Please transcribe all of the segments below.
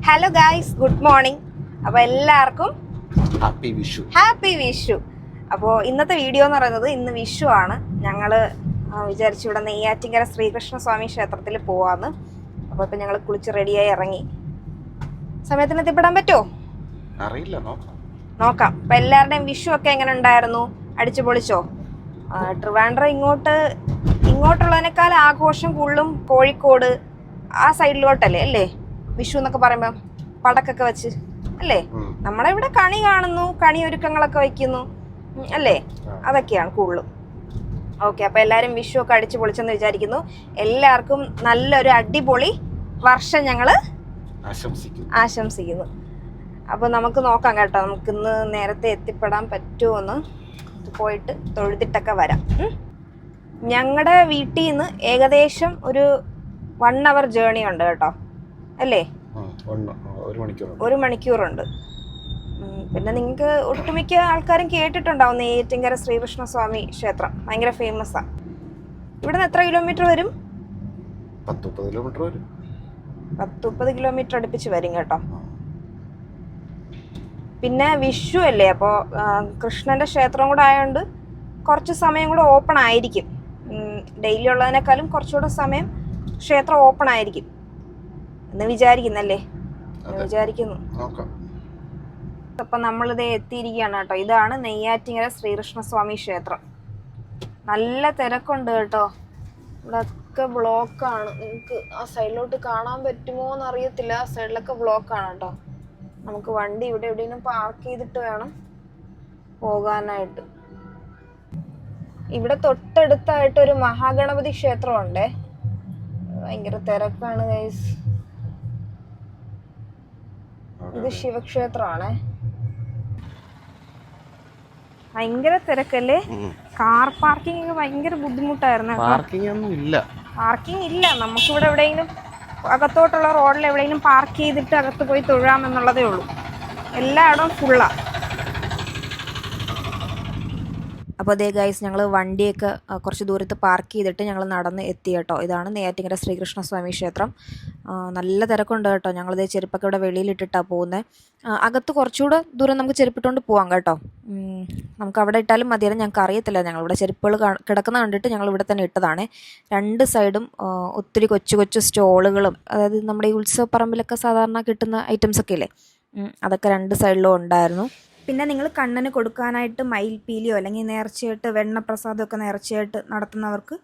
Hello guys, good morning. അപ്പോൾ എല്ലാവർക്കും happy Vishu. അപ്പോൾ ഇന്നത്തെ വീഡിയോ എന്ന് പറയുന്നത് ഇന്ന് വിഷു ആണ്. ഞങ്ങൾ വിചാരിച്ചു ഇവിടെ നെയ്യാറ്റിൻകര ശ്രീകൃഷ്ണ സ്വാമി ക്ഷേത്രത്തിൽ പോവാന്ന്. അപ്പോൾ ഇപ്പം ഞങ്ങൾ കുളിച്ച് റെഡിയായി ഇറങ്ങി. സമയത്തിന് എത്തിപ്പെടാൻ പറ്റുമോ അറിയില്ല, നോക്കാം. അപ്പം എല്ലാവരുടെയും വിഷു ഒക്കെ എങ്ങനെ ഉണ്ടായിരുന്നു? അടിച്ചു പൊളിച്ചോ? ട്രിവാൻഡ്രം ഇങ്ങോട്ടുള്ളതിനേക്കാൾ ആഘോഷം കൂടുതലും കോഴിക്കോട് ആ സൈഡിലോട്ടല്ലേ അല്ലേ വിഷു എന്നൊക്കെ പറയുമ്പോൾ? പടക്കൊക്കെ വെച്ച് അല്ലേ? നമ്മളെ ഇവിടെ കണി കാണുന്നു, കണി ഒരുക്കങ്ങളൊക്കെ വയ്ക്കുന്നു അല്ലേ? അതൊക്കെയാണ് കൂടുതലും. ഓക്കെ, അപ്പോൾ എല്ലാവരും വിഷു ഒക്കെ അടിച്ചു പൊളിച്ചെന്ന് വിചാരിക്കുന്നു. എല്ലാവർക്കും നല്ലൊരു അടിപൊളി വർഷം ഞങ്ങൾ ആശംസിക്കുന്നു. അപ്പോൾ നമുക്ക് നോക്കാം കേട്ടോ, നമുക്കിന്ന് നേരത്തെ എത്തിപ്പെടാൻ പറ്റുമോയെന്ന്. പോയിട്ട് തൊഴുതിട്ടൊക്കെ വരാം. ഞങ്ങളുടെ വീട്ടിൽ നിന്ന് ഏകദേശം ഒരു 1 hour ജേണി ഉണ്ട് കേട്ടോ, അല്ലേ? 1 മണിക്കൂറുണ്ട്. പിന്നെ നിങ്ങൾക്ക് ഒട്ടുമിക്ക ആൾക്കാരും കേട്ടിട്ടുണ്ടാവും നെയ്യാറ്റിൻകര ശ്രീകൃഷ്ണ സ്വാമി ക്ഷേത്രം ഭയങ്കര ഫേമസാണ്. ഇവിടെ നിന്ന് എത്ര കിലോമീറ്റർ വരും? 10-30 കിലോമീറ്റർ അടുപ്പിച്ച് വരും കേട്ടോ. പിന്നെ വിഷു അല്ലേ, അപ്പോൾ കൃഷ്ണൻ്റെ ക്ഷേത്രം കൂടെ ആയതുകൊണ്ട് കുറച്ച് സമയം കൂടെ ഓപ്പൺ ആയിരിക്കും. ഡെയിലി ഉള്ളതിനേക്കാളും കുറച്ചുകൂടെ സമയം ക്ഷേത്രം ഓപ്പൺ ആയിരിക്കും എന്ന് വിചാരിക്കുന്നല്ലേ? വിചാരിക്കുന്നു. അപ്പം നമ്മളിത് എത്തിയിരിക്കുകയാണ് കേട്ടോ. ഇതാണ് നെയ്യാറ്റിൻകര ശ്രീകൃഷ്ണ സ്വാമി ക്ഷേത്രം. നല്ല തിരക്കുണ്ട് കേട്ടോ. ഇവിടെ ഒക്കെ ബ്ലോക്കാണ്. നിങ്ങൾക്ക് ആ സൈഡിലോട്ട് കാണാൻ പറ്റുമോ എന്ന് അറിയത്തില്ല. ആ സൈഡിലൊക്കെ ബ്ലോക്കാണ് കേട്ടോ. നമുക്ക് വണ്ടി ഇവിടെ എവിടെയെങ്കിലും പാർക്ക് ചെയ്തിട്ട് വേണം പോകാനായിട്ട്. ഇവിടെ തൊട്ടടുത്തായിട്ട് ഒരു മഹാഗണപതി ക്ഷേത്രം ഉണ്ടേ. ഭയങ്കര തിരക്കാണ് ഗൈസ്. ഇത് ശിവക്ഷേത്രമാണേ. ഭയങ്കര തിരക്കല്ലേ? കാർ പാർക്കിംഗ് ഒക്കെ ഭയങ്കര ബുദ്ധിമുട്ടായിരുന്നു. പാർക്കിംഗ് ഇല്ല. നമുക്കിവിടെ എവിടെയെങ്കിലും അകത്തോട്ടുള്ള റോഡിൽ എവിടെയെങ്കിലും പാർക്ക് ചെയ്തിട്ട് അകത്ത് പോയി തൊഴാമെന്നുള്ളതേ ഉള്ളൂ. എല്ലായിടവും ഫുള്ളാണ്. അപ്പോൾ അതേ ഗൈസ്, ഞങ്ങൾ വണ്ടിയൊക്കെ കുറച്ച് ദൂരത്ത് പാർക്ക് ചെയ്തിട്ട് ഞങ്ങൾ നടന്ന് എത്തി കേട്ടോ. ഇതാണ് നെയ്യാറ്റിൻകര ശ്രീകൃഷ്ണ സ്വാമി ക്ഷേത്രം. നല്ല തിരക്കുണ്ട് കേട്ടോ. ഞങ്ങളിതേ ചെരുപ്പൊക്കെ ഇവിടെ വെളിയിലിട്ടിട്ടാണ് പോകുന്നത്. അകത്ത് കുറച്ചുകൂടെ ദൂരം നമുക്ക് ചെരുപ്പിട്ടുകൊണ്ട് പോകാം കേട്ടോ. നമുക്ക് അവിടെ ഇട്ടാലും മതിയാലും ഞങ്ങൾക്ക് അറിയത്തില്ല. ഞങ്ങളിവിടെ ചെരുപ്പുകൾ കിടക്കുന്ന കണ്ടിട്ട് ഞങ്ങൾ ഇവിടെ തന്നെ ഇട്ടതാണ്. 2 സൈഡും ഒത്തിരി കൊച്ചു കൊച്ചു സ്റ്റോളുകളും, അതായത് നമ്മുടെ ഈ ഉത്സവപ്പറമ്പിലൊക്കെ സാധാരണ കിട്ടുന്ന ഐറ്റംസൊക്കെ ഇല്ലേ, അതൊക്കെ 2 സൈഡിലും ഉണ്ടായിരുന്നു. പിന്നെ നിങ്ങൾ കണ്ണന് കൊടുക്കാനായിട്ട് മയിൽപ്പീലിയോ അല്ലെങ്കിൽ നേർച്ചയായിട്ട് വെണ്ണപ്രസാദമൊക്കെ നേർച്ചയായിട്ട് നടത്തുന്നവർക്ക്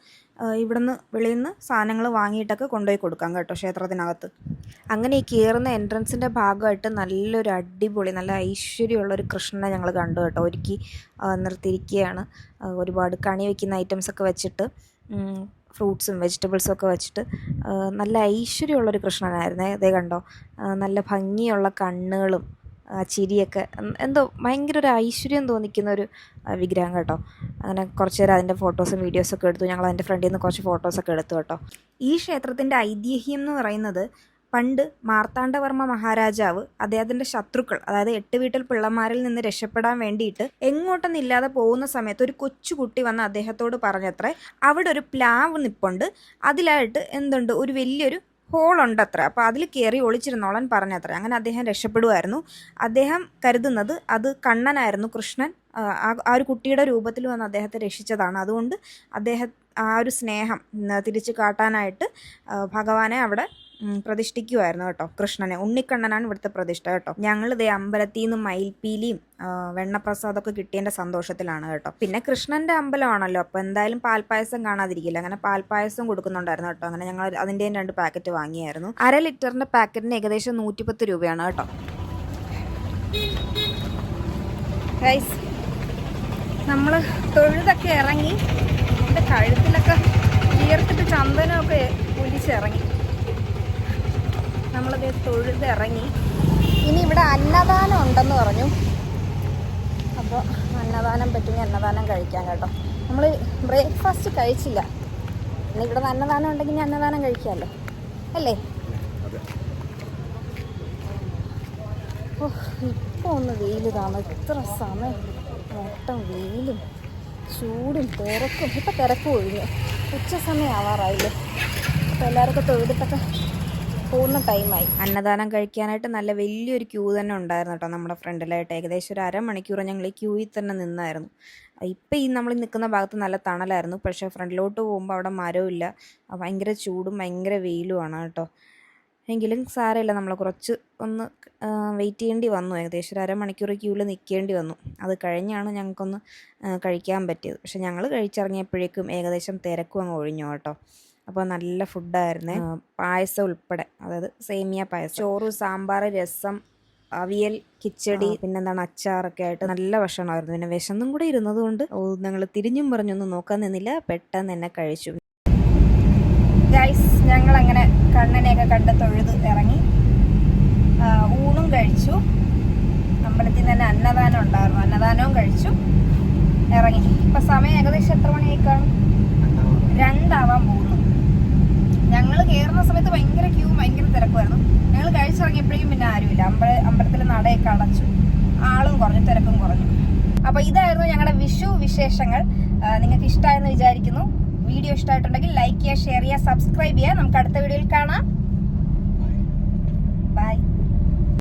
ഇവിടുന്ന് വെളിയിൽ നിന്ന് സാധനങ്ങൾ വാങ്ങിയിട്ടൊക്കെ കൊണ്ടുപോയി കൊടുക്കാം കേട്ടോ ക്ഷേത്രത്തിനകത്ത്. അങ്ങനെ ഈ കയറുന്ന എൻട്രൻസിൻ്റെ ഭാഗമായിട്ട് നല്ലൊരു അടിപൊളി നല്ല ഐശ്വര്യമുള്ളൊരു കൃഷ്ണനെ ഞങ്ങൾ കണ്ടു കേട്ടോ. ഒരുക്കി നിർത്തിയിരിക്കുകയാണ്. ഒരുപാട് കണി വയ്ക്കുന്ന ഐറ്റംസൊക്കെ വെച്ചിട്ട്, ഫ്രൂട്ട്സും വെജിറ്റബിൾസും ഒക്കെ വെച്ചിട്ട് നല്ല ഐശ്വര്യമുള്ളൊരു കൃഷ്ണനായിരുന്നേ. ഇതേ കണ്ടോ, നല്ല ഭംഗിയുള്ള കണ്ണുകളും ചിരിയൊക്കെ, എന്തോ ഭയങ്കര ഒരു ഐശ്വര്യം തോന്നിക്കുന്ന ഒരു വിഗ്രഹം കേട്ടോ. അങ്ങനെ കുറച്ച് നേരം അതിൻ്റെ ഫോട്ടോസും വീഡിയോസൊക്കെ എടുത്തു. ഞങ്ങൾ അതിൻ്റെ ഫ്രണ്ടിൽ നിന്ന് കുറച്ച് ഫോട്ടോസൊക്കെ എടുത്തു കേട്ടോ. ഈ ക്ഷേത്രത്തിൻ്റെ ഐതിഹ്യം എന്ന് പറയുന്നത്, പണ്ട് മാർത്താണ്ഡവർമ്മ മഹാരാജാവ് അദ്ദേഹത്തിൻ്റെ ശത്രുക്കൾ, അതായത് 8 വീട്ടിൽ പിള്ളമാരിൽ നിന്ന് രക്ഷപ്പെടാൻ വേണ്ടിയിട്ട് എങ്ങോട്ടൊന്നില്ലാതെ പോകുന്ന സമയത്ത് ഒരു കൊച്ചുകുട്ടി വന്ന് അദ്ദേഹത്തോട് പറഞ്ഞത്രേ, അവിടെ ഒരു പ്ലാവ് നിപ്പുണ്ട്, അതിലായിട്ട് എന്തുണ്ട്, ഒരു വലിയൊരു ഹോളുണ്ടത്ര, അപ്പോൾ അതിൽ കയറി ഒളിച്ചിരുന്നോളാൻ പറഞ്ഞത്രേ. അങ്ങനെ അദ്ദേഹം രക്ഷപ്പെടുമായിരുന്നു. അദ്ദേഹം കരുതുന്നത് അത് കണ്ണനായിരുന്നു, കൃഷ്ണൻ ആ ഒരു കുട്ടിയുടെ രൂപത്തിൽ വന്ന് അദ്ദേഹത്തെ രക്ഷിച്ചതാണ്. അതുകൊണ്ട് അദ്ദേഹം ആ ഒരു സ്നേഹം തിരിച്ചു കാട്ടാനായിട്ട് ഭഗവാനെ അവിടെ പ്രതിഷ്ഠിക്കുമായിരുന്നു കേട്ടോ. കൃഷ്ണനെ, ഉണ്ണിക്കണ്ണനാണ് ഇവിടുത്തെ പ്രതിഷ്ഠ കേട്ടോ. ഞങ്ങളിതേ അമ്പലത്തിൽ നിന്ന് മയിൽപ്പീലിയും വെണ്ണപ്രസാദമൊക്കെ കിട്ടിയതിൻ്റെ സന്തോഷത്തിലാണ് കേട്ടോ. പിന്നെ കൃഷ്ണൻ്റെ അമ്പലമാണല്ലോ, അപ്പോൾ എന്തായാലും പാൽപ്പായസം കാണാതിരിക്കില്ല. അങ്ങനെ പാൽപ്പായസം കൊടുക്കുന്നുണ്ടായിരുന്നു കേട്ടോ. അങ്ങനെ ഞങ്ങൾ അതിൻ്റെയും 2 പാക്കറ്റ് വാങ്ങിയായിരുന്നു. 1/2 ലിറ്ററിൻ്റെ പാക്കറ്റിന് ഏകദേശം 110 രൂപയാണ് കേട്ടോ. ഗൈസ്, നമ്മൾ തൊഴുതൊക്കെ ഇറങ്ങി. എൻ്റെ കഴുത്തിലൊക്കെ ചീർത്തിട്ട് ചന്ദനമൊക്കെ ഒലിച്ചിറങ്ങി. നമ്മളത് തൊഴുതിറങ്ങി. ഇനി ഇവിടെ അന്നദാനം ഉണ്ടെന്ന് പറഞ്ഞു. അപ്പോൾ അന്നദാനം പറ്റുമെങ്കിൽ അന്നദാനം കഴിക്കാം കേട്ടോ. നമ്മൾ ബ്രേക്ക്ഫാസ്റ്റ് കഴിച്ചില്ല. ഇനി ഇവിടെ അന്നദാനം ഉണ്ടെങ്കിൽ ഇനി അന്നദാനം കഴിക്കാമല്ലോ അല്ലേ? ഇപ്പോൾ ഒന്ന് വെയിൽ താന്നു. ഇത്ര സമയം മൊത്തം വെയിലും ചൂടും തിരക്കും. ഇപ്പം തിരക്ക് ഒഴിഞ്ഞു, ഉച്ച സമയം ആവാറായില്ലേ. അപ്പോൾ എല്ലാവർക്കും തൊഴുതിട്ടൊക്കെ പോകുന്ന ടൈമായി. അന്നദാനം കഴിക്കാനായിട്ട് നല്ല വലിയൊരു ക്യൂ തന്നെ ഉണ്ടായിരുന്നു കേട്ടോ നമ്മുടെ ഫ്രണ്ടിലായിട്ട്. ഏകദേശം ഒരു അരമണിക്കൂർ ഞങ്ങൾ ഈ ക്യൂവിൽ തന്നെ നിന്നായിരുന്നു. ഇപ്പം നമ്മൾ നിൽക്കുന്ന ഭാഗത്ത് നല്ല തണലായിരുന്നു, പക്ഷേ ഫ്രണ്ടിലോട്ട് പോകുമ്പോൾ അവിടെ മരമില്ല, ഭയങ്കര ചൂടും ഭയങ്കര വെയിലുമാണ് കേട്ടോ. എങ്കിലും സാരമില്ല, നമ്മൾ കുറച്ച് ഒന്ന് വെയിറ്റ് ചെയ്യേണ്ടി വന്നു. ഏകദേശം ഒരു അരമണിക്കൂർ ക്യൂവിൽ നിൽക്കേണ്ടി വന്നു. അത് കഴിഞ്ഞാണ് ഞങ്ങൾക്കൊന്ന് കഴിക്കാൻ പറ്റിയത്. പക്ഷെ ഞങ്ങൾ കഴിച്ചിറങ്ങിയപ്പോഴേക്കും ഏകദേശം തിരക്കും അങ്ങ് ഒഴിഞ്ഞു കേട്ടോ. അപ്പോൾ നല്ല ഫുഡായിരുന്നേ, പായസം ഉൾപ്പെടെ, അതായത് സേമിയ പായസം, ചോറ്, സാമ്പാർ, രസം, അവിയൽ, കിച്ചടി, പിന്നെന്താണ് അച്ചാറൊക്കെ ആയിട്ട് നല്ല ഭക്ഷണമായിരുന്നു. പിന്നെ വിശന്നും കൂടെ ഇരുന്നത് കൊണ്ട് ഞങ്ങൾ തിരിഞ്ഞും പറഞ്ഞൊന്നും നോക്കാൻ നിന്നില്ല, പെട്ടെന്ന് തന്നെ കഴിച്ചു. ഗൈസ്, ഞങ്ങളങ്ങനെ കണ്ണനെയൊക്കെ കണ്ട് തൊഴുത് ഇറങ്ങി, ഊണും കഴിച്ചു. അമ്പലത്തിൽ തന്നെ അന്നദാനം ഉണ്ടായിരുന്നു, അന്നദാനവും കഴിച്ചു ഇറങ്ങി. ഇപ്പം സമയം ഏകദേശം എത്ര മണിയായി കാണും? 2 ആവാൻ പോകുന്നു. ഞങ്ങൾ കയറുന്ന സമയത്ത് ഭയങ്കര ക്യൂ, ഭയങ്കര തിരക്കുമായിരുന്നു. ഞങ്ങൾ കഴിച്ചിറങ്ങിയപ്പോഴേക്കും പിന്നെ ആരുമില്ല. അമ്പലത്തിൽ നടയൊക്കെ അടച്ചു, ആളും കുറഞ്ഞു, തിരക്കും കുറഞ്ഞു. അപ്പോൾ ഇതായിരുന്നു ഞങ്ങളുടെ വിഷു വിശേഷങ്ങൾ. നിങ്ങൾക്ക് ഇഷ്ടമായെന്ന് വിചാരിക്കുന്നു. വീഡിയോ ഇഷ്ടമായിട്ടുണ്ടെങ്കിൽ ലൈക്ക് ചെയ്യുക, ഷെയർ ചെയ്യുക, സബ്സ്ക്രൈബ് ചെയ്യുക. നമുക്ക് അടുത്ത വീഡിയോയിൽ കാണാം.